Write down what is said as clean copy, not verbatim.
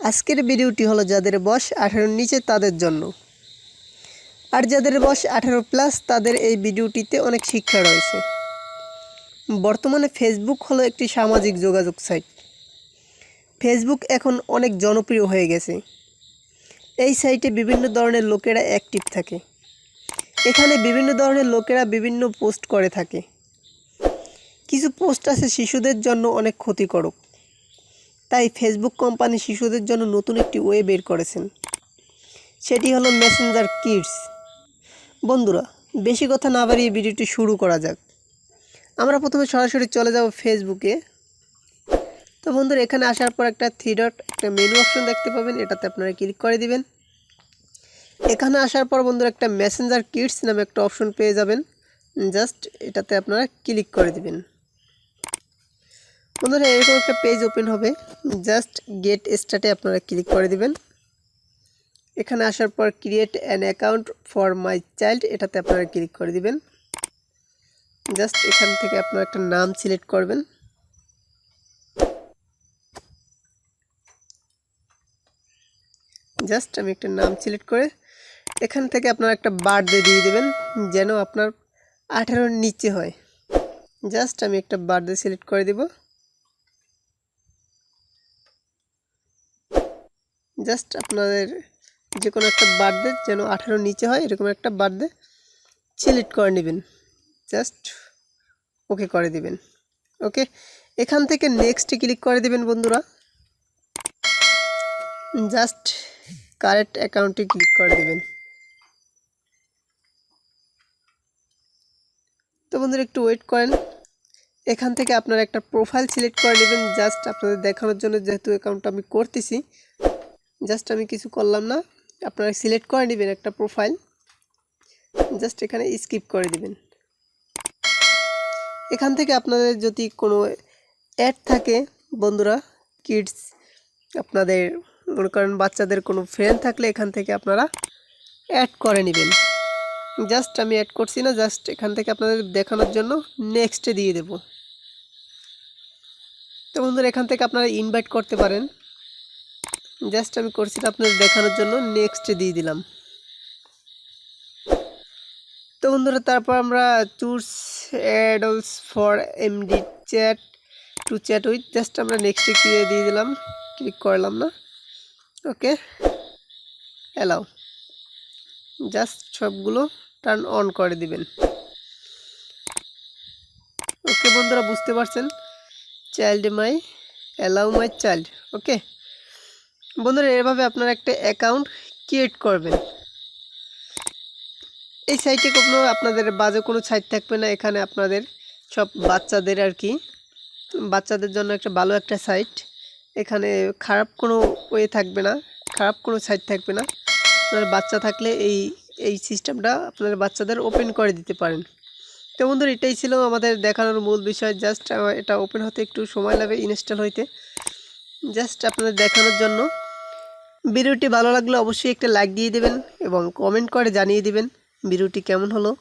আজকের ভিডিওটি হলো যাদের বয়স 18-র নিচে তাদের জন্য। আর যাদের বয়স 18+ তাদের এই ভিডিওটিতে অনেক শিক্ষা রয়েছে। বর্তমানে ফেসবুক হলো একটি সামাজিক যোগাযোগ সাইট। ফেসবুক এখন অনেক জনপ্রিয় হয়ে গেছে। এই সাইটে বিভিন্ন ধরনের লোকেরা অ্যাক্টিভ থাকে। এখানে বিভিন্ন ধরনের লোকেরা বিভিন্ন পোস্ট করে থাকে। কিছু পোস্ট আছে শিশুদের জন্য অনেক ক্ষতিকারক। তাই ফেসবুক কোম্পানি শিশুদের জন্য নতুন একটি ওয়ে বের করেছেন। সেটি হলো মেসেঞ্জার কিডস। বন্ধুরা, বেশি কথা না বাড়িয়ে ভিডিওটি শুরু করা যাক। আমরা প্রথমে সরাসরি চলে যাব ফেসবুকে। তো বন্ধুরা, এখানে আসার পর একটা থ্রি ডট একটা মেনু অপশন দেখতে পাবেন, এটাতে আপনারা ক্লিক করে দিবেন। এখানে আসার পর বন্ধুরা একটা মেসেঞ্জার কিডস নামে একটা অপশন পেয়ে যাবেন, জাস্ট এটাতে আপনারা ক্লিক করে দিবেন। বন্ধুরা, এরকম একটা পেজ ওপেন হবে, জাস্ট গেট স্টার্টে আপনারা ক্লিক করে দিবেন। এখানে আসার পর create an account for my child, এটাতে আপনারা ক্লিক করে দিবেন। জাস্ট এখান থেকে আপনারা একটা নাম সিলেক্ট করবেন। জাস্ট আমি একটা নাম সিলেক্ট করে এখান থেকে আপনারা একটা বার্থডে দিয়ে দেবেন, যেন আপনার 18-র নিচে হয়। জাস্ট আমি একটা বার্থডে সিলেক্ট করে দিব। জাস্ট আপনাদের যে কোনো একটা বার্থডে যেন 18-র নিচে হয় এরকম একটা বার্থডে সিলেক্ট করে নেবেন। জাস্ট ওকে করে দিবেন। ওকে, এখান থেকে নেক্সটে ক্লিক করে দিবেন বন্ধুরা। জাস্ট কারেক্ট অ্যাকাউন্টে ক্লিক করে দিবেন। তো বন্ধুরা, একটু ওয়েট করেন। এখান থেকে আপনারা একটা প্রোফাইল সিলেক্ট করে নেবেন, জাস্ট আপনাদের দেখানোর জন্য, যেহেতু অ্যাকাউন্টটা আমি করতেছি। জাস্ট আমি কিছু করলাম না, আপনারা সিলেক্ট করে নেবেন একটা প্রোফাইল। জাস্ট এখানে স্কিপ করে দিবেন। এখান থেকে আপনাদের যদি কোনো অ্যাড থাকে বন্ধুরা, কিডস, আপনাদের মনে করেন বাচ্চাদের কোনো ফ্রেন্ড থাকলে এখান থেকে আপনারা অ্যাড করে নেবেন। জাস্ট আমি অ্যাড করছি না, জাস্ট এখান থেকে আপনাদের দেখানোর জন্য নেক্সটে দিয়ে দেব। তো বন্ধুরা, এখান থেকে আপনারা ইনভাইট করতে পারেন। জাস্ট আমি করছি না আপনাদের দেখানোর জন্য, নেক্সটে দিয়ে দিলাম। তো বন্ধুরা, তারপর আমরা choose adults for MD chat to chat with, just আমরা নেক্সটে দিয়ে দিলাম, ক্লিক করলাম না। ওকে, অ্যালাউ, জাস্ট সবগুলো টার্ন অন করে দিবেন। ওকে বন্ধুরা, বুঝতে পারছেন, child my, allow my child. Okay বন্ধুরা, এভাবে আপনারা একটা অ্যাকাউন্ট ক্রিয়েট করবেন। এই সাইটে কোনো আপনাদের বাজে কোনো সাইট থাকবে না। এখানে আপনাদের সব বাচ্চাদের আর কি, বাচ্চাদের জন্য একটা ভালো একটা সাইট। এখানে খারাপ কোনো ওয়ে থাকবে না, খারাপ কোনো সাইট থাকবে না। আপনার বাচ্চা থাকলে এই সিস্টেমটা আপনাদের বাচ্চাদের ওপেন করে দিতে পারেন। তো বন্ধুরা, এটাই ছিল আমাদের দেখানোর মূল বিষয়। জাস্ট এটা ওপেন হতে একটু সময় লাগে, ইনস্টল হইতে। জাস্ট আপনাদের দেখানোর জন্য। ভিডিওটি ভালো লাগলে অবশ্যই একটা লাইক দিয়ে দেবেন এবং কমেন্ট করে জানিয়ে দিবেন ভিডিওটি কেমন হলো।